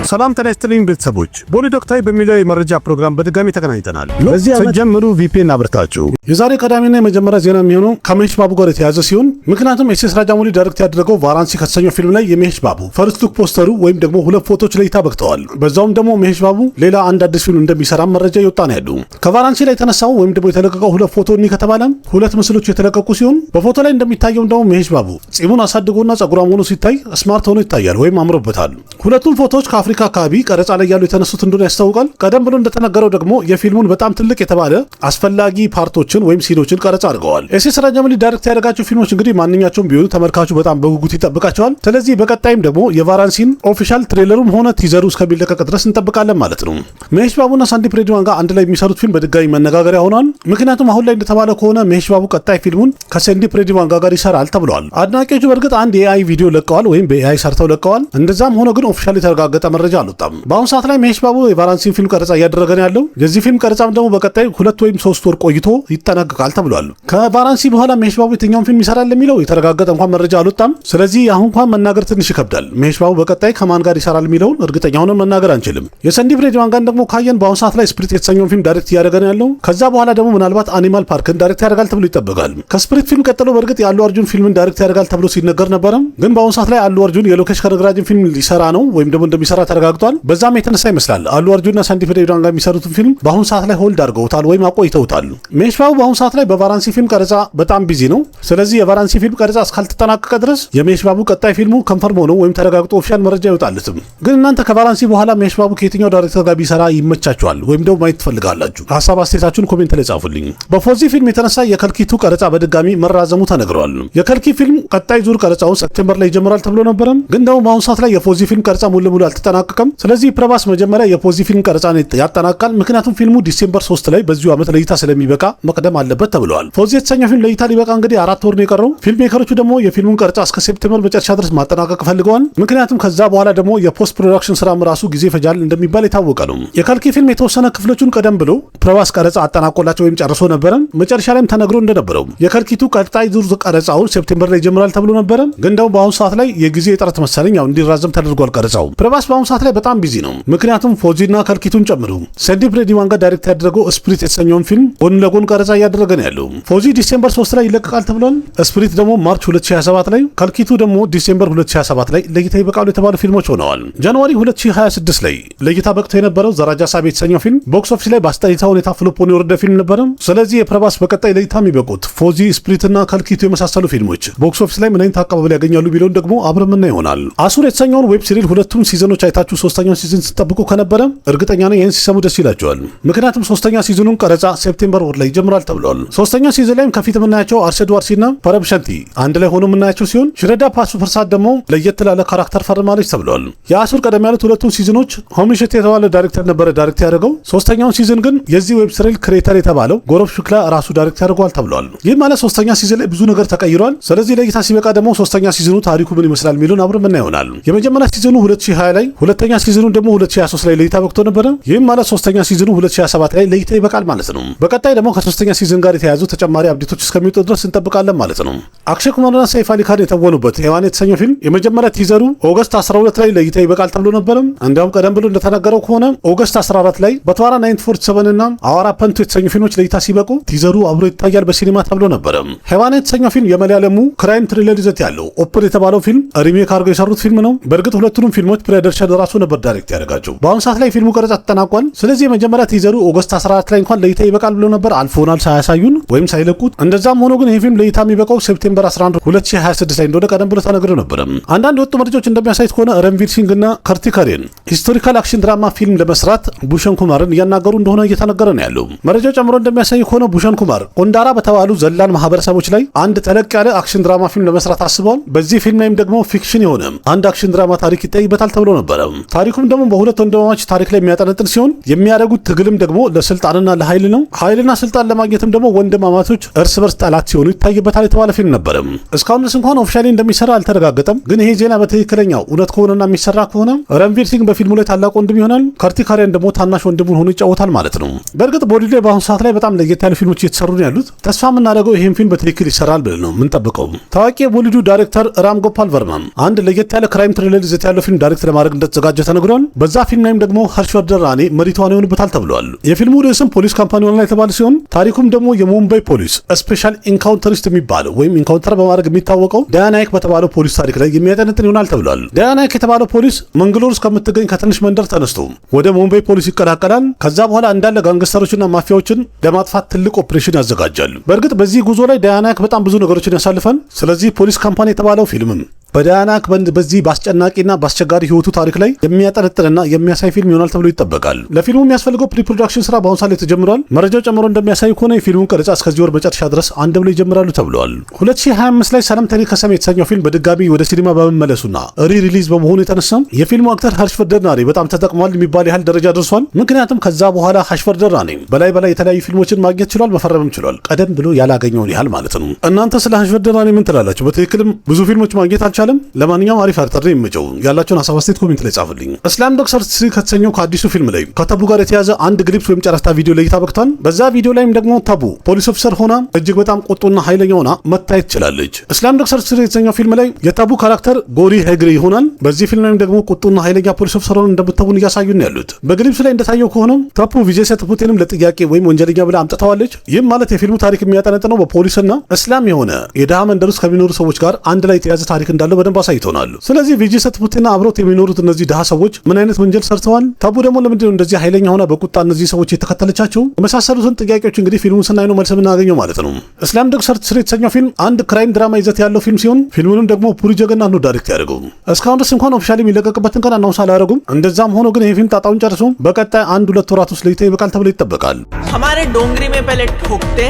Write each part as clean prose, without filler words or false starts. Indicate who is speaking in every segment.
Speaker 1: ሰላም ጤና ይስጥልኝ ቤተሰቦች፣ ቦሊ ዶክተር በሚለው የመረጃ ፕሮግራም በድጋሚ ተገናኝተናል። በዚህ ጀምሩ ቪፒኤን አብርታችሁ
Speaker 2: የዛሬ ቀዳሚና የመጀመሪያ ዜና የሚሆነው ከመሄሽ ባቡ ጋር የተያዘ ሲሆን ምክንያቱም ኤስ ኤስ ራጃሞሊ ዳይሬክት ያደረገው ቫራንሲ ከተሰኘው ፊልም ላይ የመሄሽ ባቡ ፈርስት ሉክ ፖስተሩ ወይም ደግሞ ሁለት ፎቶዎች ለይታ በቅተዋል። በዛውም ደግሞ መሄሽ ባቡ ሌላ አንድ አዲስ ፊልም እንደሚሰራ መረጃ ይወጣ ነው ያለው። ከቫራንሲ ላይ የተነሳው ወይም ደግሞ የተለቀቀው ሁለት ፎቶ እኒ ከተባለ ሁለት ምስሎች የተለቀቁ ሲሆን በፎቶ ላይ እንደሚታየው ደግሞ መሄሽ ባቡ ጺሙን አሳድጎና ጸጉራም ሆኖ ሲታይ ስማርት ሆኖ ይታያል ወይም አምሮበታል። ሁለቱም ፎቶዎች ከአፍሪካ አካባቢ ቀረጻ ላይ ያሉ የተነሱት እንደሆነ ያስታውቃል። ቀደም ብሎ እንደተነገረው ደግሞ የፊልሙን በጣም ትልቅ የተባለ አስፈላጊ ፓርቶችን ወይም ሲኖችን ቀረጻ አድርገዋል። ኤስ ኤስ ራጃሞሊ ዳይሬክት ያደረጋቸው ፊልሞች እንግዲህ ማንኛቸውም ቢሆኑ ተመልካቹ በጣም በጉጉት ይጠብቃቸዋል። ስለዚህ በቀጣይም ደግሞ የቫራንሲን ኦፊሻል ትሬለሩም ሆነ ቲዘሩ እስከሚለቀቅ ድረስ እንጠብቃለን ማለት ነው። መሄሽ ባቡና ሳንዲፕ ሬድዋን ጋር አንድ ላይ የሚሰሩት ፊልም በድጋሚ መነጋገሪያ ሆኗል። ምክንያቱም አሁን ላይ እንደተባለ ከሆነ መሄሽ ባቡ ቀጣይ ፊልሙን ከሳንዲፕ ሬድዋን ጋር ይሰራል ተብሏል። አድናቂዎቹ በእርግጥ አንድ የኤአይ ቪዲዮ ለቀዋል ወይም በኤአይ ሰርተው ለቀዋል። እንደዛም ሆኖ ግን ኦፊሻል የተረጋገጠ መረጃ አልወጣም። በአሁኑ ሰዓት ላይ መሄሽ ባቡ የቫራንሲን ፊልም ቀረጻ እያደረገ ነው ያለው። የዚህ ፊልም ቀረጻም ደግሞ በቀጣይ 2 ወይም 3 ወር ቆይቶ ይጠናቀቃል ተብሏል። ከቫራንሲ በኋላ መሄሽ ባቡ የትኛውን ፊልም ይሰራል የሚለው የተረጋገጠ እንኳን መረጃ አልወጣም። ስለዚህ አሁን እንኳን መናገር ትንሽ ይከብዳል። መሄሽ ባቡ በቀጣይ ከማን ጋር ይሰራል የሚለውን እርግጠኛ ሆነን መናገር አንችልም። የሳንዲፕ ሬድዋን ጋር ደግሞ ካየን በአሁኑ ሰዓት ላይ ስፕሪት የተሰኘውን ፊልም ዳይሬክት እያደረገ ነው ያለው። ከዛ በኋላ ደግሞ ምናልባት አኒማል ፓርክን ዳይሬክት ያደርጋል ተብሎ ይጠበቃል። ከስፕሪት ፊልም ቀጥሎ በእርግጥ የአሉ አርጁን ፊልምን ዳይሬክት ያደርጋል ተብሎ ሲነገር ነበረ። ግን በአሁኑ ሰዓት ላይ አሉ አርጁን የሎኬሽ ከነግራጅን ፊልም ሊሰራ ነው ወይም ደግሞ እንደሚሰራ ተረጋግጧል። በዛም የተነሳ ይመስላል አሉ አርጁንና ሳንዲፕ ሬድዋን ጋር የሚሰሩትን ፊልም በአሁኑ ሰዓት ላይ ሆልድ አድርገውታል ወይም አቆይተውታል። መሄሽ ባቡ በአሁኑ ሰዓት ላይ በቫራንሲ ፊልም ቀረጻ በጣም ቢዚ ነው። ስለዚህ የቫራንሲ ፊልም ቀረጻ እስካልተጠናቀቀ ድረስ የመሄሽ ባቡ ቀጣይ ፊልሙ ኮንፈርም ሆኖ ወይም ተረጋግጦ ኦፊሻል መረጃ ይወጣልትም። ግን እናንተ ከቫራንሲ በኋላ መሄሽ ባቡ ከየትኛው ዳይሬክተር ጋር ቢሰራ ይመቻችኋል ወይም ደግሞ ማየት ትፈልጋላችሁ? ሀሳብ አስተያየታችሁን ኮሜንት ላይ ጻፉልኝ። በፎዚ ፊልም የተነሳ የከልኪቱ ቀረጻ በድጋሚ መራዘሙ ተነግሯል። የከልኪ ፊልም ቀጣይ ዙር ቀረጻውን ሰፕቴምበር ላይ ይጀምራል ተብሎ ነበረም። ግን ደግሞ በአሁኑ ሰዓት ላይ የፎዚ ፊልም ቀረጻ ሙሉ ለሙሉ አልተጠናቀቀም። ስለዚህ ፕረባስ መጀመሪያ የፎዚ ፊልም ቀረጻ ያጠናቃል። ምክንያቱም ፊልሙ ዲሴምበር 3 ላይ በዚሁ ዓመት ለእይታ ስለሚበቃ መቅደም አለበት ተብለዋል። ፎዚ የተሰኘው ፊልም ለእይታ ሊበቃ እንግዲህ 4 ወር ነው የቀረው። ፊልም ሜከሮቹ ደግሞ የፊልሙን ቀረጻ እስከ ሴፕቴምበር መጨረሻ ድረስ ማጠናቀቅ ፈልገዋል። ምክንያቱም ከዛ በኋላ ደግሞ የፖስት ፕሮዳክሽን ስራም ራሱ ጊዜ ፈጃል እንደሚባል የታወቀ ነው። የከልኪ ፊልም የተወሰነ ክፍሎቹን ቀደም ብሎ ፕረባስ ቀረጻ አጠናቆላቸው ወይም ጨርሶ ነበረ። መጨረሻ ላይም ተነግሮ እንደነበረው የከልኪቱ ቀጣይ ዙር ቀረጻውን ሴፕቴምበር ላይ ይጀምራል ተብሎ ነበረ። ግን ደግሞ በአሁኑ ሰዓት ላይ የጊዜ እጥረት መሰለኝ ያው እንዲራዘም ተደርጓል ቀረጻው። ፕረባስ በአሁኑ ሰዓት ላይ በጣም ቢዚ ነው። ምክንያቱም ፎዚና ከልኪቱን ጨምሮ ሳንዲፕ ሬድዋን ጋር ዳይሬክት ያደረገው ስፕሪት የተሰኘውን ፊልም ጎን ለጎን ቀረጻ እያደረገ ነው ያለው። ፎዚ ዲሴምበር 3 ላይ ይለቀቃል ተብሏል። ስፕሪት ደግሞ ማርች 2027 ላይ፣ ከልኪቱ ደግሞ ዲሴምበር 2027 ላይ ለእይታ ይበቃሉ የተባሉ ፊልሞች ሆነዋል። ጃንዋሪ 2026 ላይ ለእይታ በቅቶ የነበረው ዘራጃ ሳቤ የተሰኘው ፊልም ቦክስ ኦፊስ ላይ በአስጠሊታ ሁኔታ ፍሎፕ ሆኖ የወረደ ፊልም ነበረ። ስለዚህ የፕረባስ በቀጣይ ለእይታ የሚበቁት ፎዚ፣ ስፕሪትና ከልኪቱ የመሳሰሉ ፊልሞች ቦክስ ኦፊስ ላይ ምን አይነት አቀባበል ያገኛሉ ቢለውን ደግሞ አብረን ምና ይሆናል። አሱር የተሰኘውን ዌብ ሲሪል ሁለቱም ሲዝኖች አይታችሁ ሶስተኛውን ሲዝን ስትጠብቁ ከነበረ እርግጠኛ ነኝ ይህን ሲሰሙ ደስ ይላቸዋል። ምክንያቱም ሶስተኛ ሲዝኑን ቀረጻ ሴፕቴምበር ወር ላይ ይጀምራል ተብሏል። ሶስተኛ ሲዝን ላይም ከፊት የምናያቸው አርሸድ ዋርሲና ፐረብ ሸንቲ አንድ ላይ ሆኖ የምናያቸው ሲሆን ሽረዳ ፓሱ ፍርሳት ደግሞ ለየት ላለ ካራክተር ፈርማለች ተብሏል። የአሱር ቀደም ያሉት ሁለቱም ሲዝኖች ሆምኒሸት የተባለ ዳይሬክተር ነበረ ዳይሬክት ያደረገው። ሶስተኛውን ሲዝን ግን የዚህ ዌብ ሲሪል ክሬተር የተባለው ጎረፍ ሹክላ ራሱ ዳይሬክት ያደርገዋል ተብሏል። ይህ ማለት ሶስተኛ ሲዝን ላይ ብዙ ነገር ተቀይሯል። ስለዚህ ለእይታ ሲበቃ ደግሞ ሶስተኛ ሲዝኑ ታሪኩ ምን ይመስላል የሚሉን አብረን ምና ይሆናል። የመጀመሪያ ሲዝኑ 2020 ላይ፣ ሁለተኛ ሲዝኑ ደግሞ 2023 ላይ ለእይታ በቅቶ ነበረ። ይህም ማለት ሶስተኛ ሲዝኑ 2027 ላይ ለእይታ ይበቃል ማለት ነው። በቀጣይ ደግሞ ከሶስተኛ ሲዝን ጋር የተያዙ ተጨማሪ አብዴቶች እስከሚወጡ ድረስ እንጠብቃለን ማለት ነው። አክሸይ ኩማርና ሰይፍ አሊ ካን የተወኑበት ሔዋን የተሰኘው ፊልም የመጀመሪያ ቲዘሩ ኦገስት 12 ላይ ለእይታ ይበቃል ተብሎ ነበረ። እንዲያውም ቀደም ብሎ እንደተነገረው ከሆነ ኦገስት 14 ላይ በተዋራ 947 እና አዋራ ፐንቱ የተሰኙ ፊልሞች ለእይታ ሲበቁ ቲዘሩ አብሮ ይታያል በሲኒማ ተብሎ ነበረ። ሔዋን የተሰኘው ፊልም የመለያለሙ ክራይም ትሪለር ይዘት ያለው ኦፕን የተባለው ፊልም ሪሜክ አድርገው የሰሩት ፊልም ነው። በእርግጥ ሁለቱንም ፊልሞች ፕሪደርሸን ራሱ ነበር ዳይሬክት ያደረጋቸው። በአሁኑ ሰዓት ላይ ፊልሙ ቀረጻ ተጠናቋል። ስለዚህ የመጀመሪያ ቲዘሩ ኦገስት 14 ላይ እንኳን ለእይታ ይበቃል ብሎ ነበር። አልፎናል ሳያሳዩን ወይም ሳይለቁት። እንደዛም ሆኖ ግን ይህ ፊልም ለእይታ የሚበቃው ሴፕቴምበር 11 2026 ላይ እንደሆነ ቀደም ብሎ ተነግሮ ነበር። አንዳንድ የወጡ መረጃዎች እንደሚያሳዩት ከሆነ ረንቪር ሲንግ እና ከርቲ ከሬን ሂስቶሪካል አክሽን ድራማ ፊልም ለመስራት ቡሸን ኩማርን እያናገሩ እንደሆነ እየተነገረ ነው ያለው። መረጃው ጨምሮ እንደሚያሳይ ከሆነ ቡሸን ኩማር ቆንዳራ በተባሉ ዘላን ማህበረሰቦች ላይ አንድ ጠለቅ ያለ አክሽን ድራማ ፊልም ለመስራት አስበዋል። በዚህ ፊልም ላይም ደግሞ ፊክሽን የሆነ አንድ አክሽን ድራማ ታሪክ ይታይበታል ተብሎ ነበረ። ታሪኩም ደግሞ በሁለት ወንድማማች ታሪክ ላይ የሚያጠነጥን ሲሆን የሚያደርጉት ትግልም ደግሞ ለስልጣንና ለኃይል ነው። ኃይልና ስልጣን ለማግኘትም ደግሞ ወንድማማቾች እርስ በርስ ጠላት ሲሆኑ ይታይበታል የተባለ ፊልም ነበረ። እስካሁን ድረስ እንኳን ኦፊሻሊ እንደሚሰራ አልተረጋገጠም። ግን ይሄ ዜና በትክክለኛው እውነት ከሆነና የሚሰራ ከሆነ ረንቪር ሲንግ በፊልሙ ላይ ታላቅ ወንድም ይሆናል፣ ከርቲ ካሬን ደግሞ ታናሽ ወንድሙን ሆኖ ይጫወታል ማለት ነው። በእርግጥ ቦሊውድ ላይ በአሁኑ ሰዓት ላይ በጣም ለየት ያሉ ፊልሞች እየተሰሩ ነው ያሉት። ተስፋ የምናደርገው ይህም ፊልም በትክክል ይሰራል ብለን ነው የምንጠብቀው። ታዋቂ የቦሊውድ ዳይሬክተር ራም ጎፓል ቨርማ አንድ ለየት ያለ ክራይም ትሪለር ይዘት ያለው ፊልም ዳይሬክት ለማድረግ እንደተዘጋጀ ተነግሯል። በዛ ፊልም ላይም ደግሞ ሀርሽቨርደን ራኔ መሪ ተዋናይ ይሆንበታል ተብሏል። የፊልሙ ርዕስም ፖሊስ ካምፓኒ ኦንላይን የተባለ ሲሆን ታሪኩም ደግሞ የሙምባይ ፖሊስ ስፔሻል ኢንካውንተሪስት የሚባለው ወይም ኢንካውንተር በማድረግ የሚታወቀው ዳያናይክ በተባለው ፖሊስ ታሪክ ላይ የሚያጠነጥን ይሆናል ተብሏል። ዳያናይክ የተባለው ፖሊስ መንግሎር እስከምትገኝ ከትንሽ መንደር ተነስቶ ወደ ሙምባይ ፖሊስ ይቀላቀላል። ከዛ በኋላ እንዳለ ጋንግስተሮችና ማፊያዎችን ለማጥፋት ትልቅ ኦፕሬሽን ያዘጋጃል። በእርግጥ በዚህ ጉዞ ላይ ዳያናይክ በጣም ብዙ ነገሮችን ያሳልፋል። ስለዚህ ፖሊስ ካምፓኒ የተባለው ፊልምም በዳያናይክ በዚህ በአስጨናቂና በአስቸጋሪ ህይወቱ ታሪክ ላይ የሚያጠነጥንና የሚያሳይ ፊልም ይሆናል ተብሎ ይጠበቃል። ለፊልሙ የሚያስፈልገው ፕሪፕሮዳክሽን ስራ በአሁኑ ሰዓት ተጀምሯል። መረጃው ጨምሮ እንደሚያሳይ ከሆነ የፊልሙን ቀረጻ እስከዚህ ወር መጨረሻ ድረስ አንድ ብለው ይጀምራሉ ተብሏል። 2025 ላይ ሰላም ተኒ ከሰም የተሰኘው ፊልም በድጋሚ ወደ ሲኒማ በመመለሱና ሪሊዝ በመሆኑ የተነሳ የፊልሙ አክተር ሀርሽቨርደን ራኔ በጣም ተጠቅሟል የሚባል ያህል ደረጃ ደርሷል። ምክንያቱም ከዛ በኋላ ሀርሽቨርደን ራኔ በላይ የተለያዩ ፊልሞችን ማግኘት ችሏል፣ መፈረምም ችሏል። ቀደም ብሎ ያላገኘውን ያህል ማለት ነው። እናንተ ስለ ሀርሽቨርደን ራኔ ምን ትላላችሁ? በትክክልም ብዙ ፊልሞች ማግኘት አልቻለም። ለማንኛውም አሪፍ አክተር ነው የሚመቸው። ያላችሁን ሀሳብ አስተያየት ኮሜንት ላይ ጻፉልኝ። እስላም ዶክተር 3 ከተሰኘው ከአዲሱ ፊልም ላይ ከታቡ ጋር የተያዘ አንድ ግሊፕስ ወይም ጨረፍታ ቪዲዮ ላይ ታበቅቷል። በዛ ቪዲዮ ላይም ደግሞ ታቡ ፖሊስ ኦፊሰር ሆና እጅግ በጣም ቁጡና ኃይለኛ ሆና መታየት ትችላለች። እስላም ዶክተር 3 የተሰኘው ፊልም ላይ የታቡ ካራክተር ጎሪ ሄግሪ ይሆናል። በዚህ ፊልም ላይም ደግሞ ቁጡና ኃይለኛ ፖሊስ ኦፊሰር ሆና እንደምታቡን እያሳዩን ያሉት። በግሊፕስ ላይ እንደታየው ከሆነ ታቡ ቪጄ ሰትፑቴንም ለጥያቄ ወይም ወንጀለኛ ብላ አምጥተዋለች። ይህም ማለት የፊልሙ ታሪክ የሚያጠነጥነው በፖሊስና እስላም የሆነ የድሃ መንደር ውስጥ ከሚኖሩ ሰዎች ጋር አንድ ላይ የተያዘ ታሪክ እንዳለው በደንብ አሳይቶናል። ስለዚህ ቪጄ ሰትፑቴና አብሮት የሚኖሩት እነዚህ ድሃ ሰዎች ምን አይነት ወንጀል ሰርተዋል? ታቡ ደግሞ ለምንድነው እንደዚህ ኃይለኛ ሆና በቁጣ እነዚህ ሰዎች የተከተለቻቸው? የመሳሰሉትን ጥያቄዎች እንግዲህ ፊልሙን ስናይ ነው መልስ የምናገኘው ማለት ነው። እስላም ዶክተር 3 የተሰኘው ፊልም አንድ ክራይም ድራማ ይዘት ያለው ፊልም ሲሆን ፊልሙንም ደግሞ ፑሪ ጀገናት ነው ዳይሬክት ያደርገው። እስካሁን ድረስ እንኳን ኦፊሻሊ የሚለቀቅበትን ቀን አናውንስ አላደረጉም። እንደዛም ሆኖ ግን ይሄ ፊልም ጣጣውን ጨርሶ በቀጣይ 1-2 ወራት ውስጥ ለይታ ይበቃል ተብሎ ይጠበቃል።
Speaker 3: हमारे डोंगरी में पहले ठोकते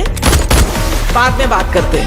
Speaker 3: बाद में बात करते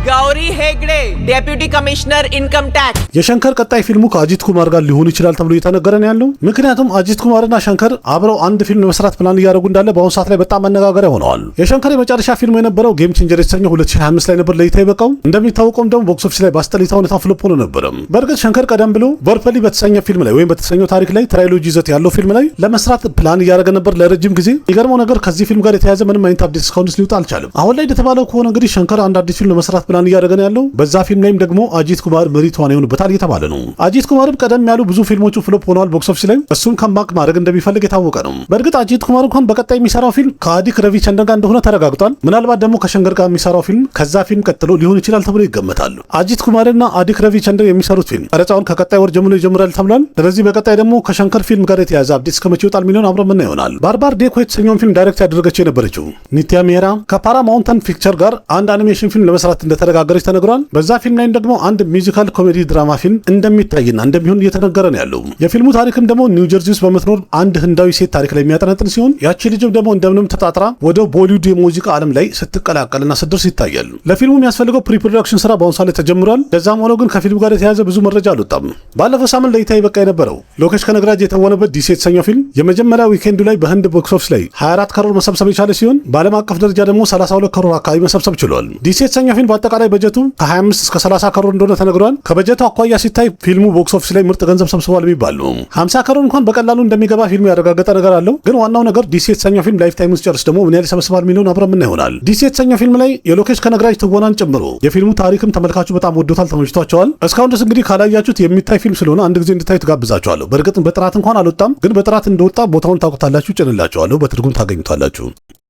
Speaker 3: Gauri Hegde deputy commissioner income tax
Speaker 2: የሸንከር ቀጣይ ፊልሙ ከአጂት ኩማር ጋር ሊሆን ይችላል ተብሎ እየተነገረ ነው ያለው። ምክንያቱም አጂት ኩማርና ሸንከር አብረው አንድ ፊልም መስራት ፕላን እያደረጉ እንዳለ በአሁኑ ሰዓት ላይ በጣም መነጋገሪያ ሆነዋል። የሸንከር የመጨረሻ ፊልሙ የነበረው ጌም ቼንጀር የተሰኘው 2025 ላይ ነበር ለይታ ይበቃው። እንደሚታወቀውም ደግሞ ቦክስ ኦፊስ ላይ ባስጠሊታ ሁኔታ ፍሎፕ ሆኖ ነበር። በእርግጥ ሸንከር ቀደም ብሎ በርፐሊ በተሰኘ ፊልም ላይ ወይም በተሰኘው ታሪክ ላይ ትራይሎጂ ይዘት ያለው ፊልም ላይ ለመስራት ፕላን እያደረገ ነበር ለረጅም ጊዜ። የሚገርመው ነገር ከዚህ ፊልም ጋር የተያያዘ ምንም አይነት አፕዴት እስካሁን ሊወጣ አልቻለም። አሁን ላይ እንደተባለው ከሆነ እንግዲህ ሸንከር አንድ አዲስ ፊልም ለመስራት ፕላን እያደረገ ነው ያለው። በዛ ፊልም ላይም ደግሞ አጂት ኩማር መሪ ተዋናይ ይሆንበታል እየተባለ ነው። አጂት ኩማርም ቀደም ያሉ ብዙ ፊልሞቹ ፍሎፕ ሆነዋል ቦክስ ኦፊስ ላይ። እሱን ካምባክ ማድረግ እንደሚፈልግ የታወቀ ነው። በእርግጥ አጂት ኩማር እንኳን በቀጣይ የሚሰራው ፊልም ከአዲክ ረቪቸንደር ጋር እንደሆነ ተረጋግጧል። ምናልባት ደግሞ ከሸንከር ጋር የሚሰራው ፊልም ከዛ ፊልም ቀጥሎ ሊሆን ይችላል ተብሎ ይገመታል። አጂት ኩማርና አዲክ ረቪቸንደር የሚሰሩት ፊልም ቀረጻውን ከቀጣይ ወር ጀምሮ ይጀምራል ተብሏል። ስለዚህ በቀጣይ ደግሞ ከሸንከር ፊልም ጋር የተያዘ አፕዴት እስከመቼ ይወጣል የሚለውን አብረን ምን ይሆናል። ባርባር ዴኮ የተሰኘውን ፊልም ዳይሬክት ያደረገችው የነበረችው ኒትያ ሜራ ከፓራማውንተን ፒክቸር ጋር አንድ አኒሜሽን ፊልም ለመስራት እንደተነጋገረች ተነግሯል። በዛ ፊልም ላይ ደግሞ አንድ ሚውዚካል ኮሜዲ ድራማ ፊልም እንደሚታይና እንደሚሆን እየተነገረ ነው ያለው። የፊልሙ ታሪክም ደግሞ ኒው ጀርሲ ውስጥ በምትኖር አንድ ህንዳዊ ሴት ታሪክ ላይ የሚያጠነጥን ሲሆን ያቺ ልጅም ደግሞ እንደምንም ተጣጥራ ወደ ቦሊውድ የሙዚቃ ዓለም ላይ ስትቀላቀልና ስትደርስ ይታያል። ለፊልሙ የሚያስፈልገው ፕሪፕሮዳክሽን ስራ በአሁኑ ሰዓት ላይ ተጀምሯል። ከዛም ሆኖ ግን ከፊልሙ ጋር የተያያዘ ብዙ መረጃ አልወጣም። ባለፈው ሳምንት ለይታ ይበቃ የነበረው ሎኬሽ ከነግራጅ የተወነበት ዲሲ የተሰኘው ፊልም የመጀመሪያ ዊኬንዱ ላይ በህንድ ቦክስ ኦፊስ ላይ 24 ከሮር መሰብሰብ የቻለ ሲሆን በዓለም አቀፍ ደረጃ ደግሞ 32 ከሮር አካባቢ መሰብሰብ ችሏል። ዲሲ የተሰኘው ፊልም በአጠቃላይ በጀቱ ከ25 እስከ 30 ከሮር እንደሆነ ተነግሯል። ከበጀቱ አኳያ ሲታይ ፊልሙ ቦክስ ኦፊስ ላይ ምርጥ ገንዘብ ሰብስቧል የሚባል ነው። 50 ከሮር እንኳን በቀላሉ እንደሚገባ ፊልሙ ያረጋገጠ ነገር አለው። ግን ዋናው ነገር ዲሲ የተሰኘው ፊልም ላይፍ ታይም ውስጥ ጨርስ ደግሞ ምን ያህል ይሰበስባል የሚለውን አብረን ምን ይሆናል። ዲሲ የተሰኘው ፊልም ላይ የሎኬሽ ከነግራጅ ትወናን ጨምሮ የፊልሙ ታሪክም ተመልካቹ በጣም ወዶታል፣ ተመችቷቸዋል። እስካሁን ድረስ እንግዲህ ካላያችሁት የሚታይ ፊልም ስለሆነ አንድ ጊዜ እንድታዩ ትጋብዛችኋለሁ። በእርግጥ በጥራት እንኳን አልወጣም፣ ግን በጥራት እንደወጣ ቦታውን ታውቁታላችሁ፣ ጭንላችኋለሁ፣ በትርጉም ታገኙታላችሁ።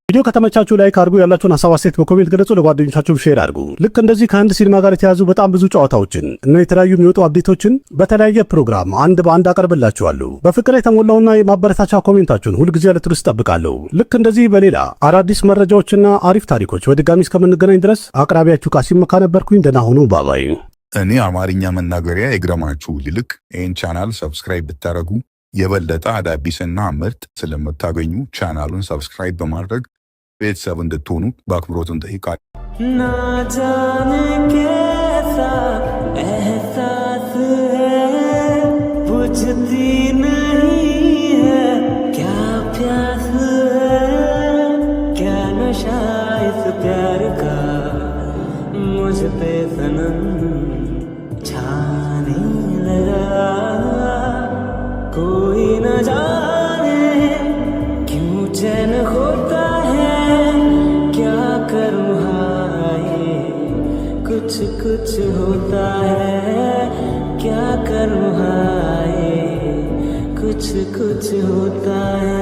Speaker 2: ቪዲዮ ከተመቻችሁ ላይክ አድርጉ። ያላችሁን ሀሳብ አስተያየት በኮሜንት ገለጹ። ለጓደኞቻችሁ ሼር አድርጉ። ልክ እንደዚህ ከአንድ ሲኒማ ጋር የተያዙ በጣም ብዙ ጨዋታዎችን እና የተለያዩ የሚወጡ አፕዴቶችን በተለያየ ፕሮግራም አንድ በአንድ አቀርብላችኋለሁ። በፍቅር የተሞላውና የማበረታቻ ኮሜንታችሁን ሁልጊዜ ለትርስ ጠብቃለሁ። ልክ እንደዚህ በሌላ አዳዲስ መረጃዎችና አሪፍ ታሪኮች በድጋሚ እስከምንገናኝ ድረስ አቅራቢያችሁ ቃሲም መካ ነበርኩኝ። ደህና ሁኑ። ባባይ።
Speaker 4: እኔ አማርኛ መናገሪያ ይግረማችሁ ይልቅ ይህን ቻናል ሰብስክራይብ ብታደረጉ የበለጠ አዳዲስና ምርጥ ስለምታገኙ ቻናሉን ሰብስክራይብ በማድረግ ቤተሰብ እንድትሆኑ በአክብሮት እንጠይቃለን።
Speaker 5: ना जाने कैसा एहसास है बुझती नहीं है क्या प्यास है क्या नशा इस प्यार का मुझ पे सनम छाने लगा कोई न जाने क्यों चैन होता है क्या करूँ हाय कुछ कुछ होता है क्या करूँ हाय कुछ कुछ होता है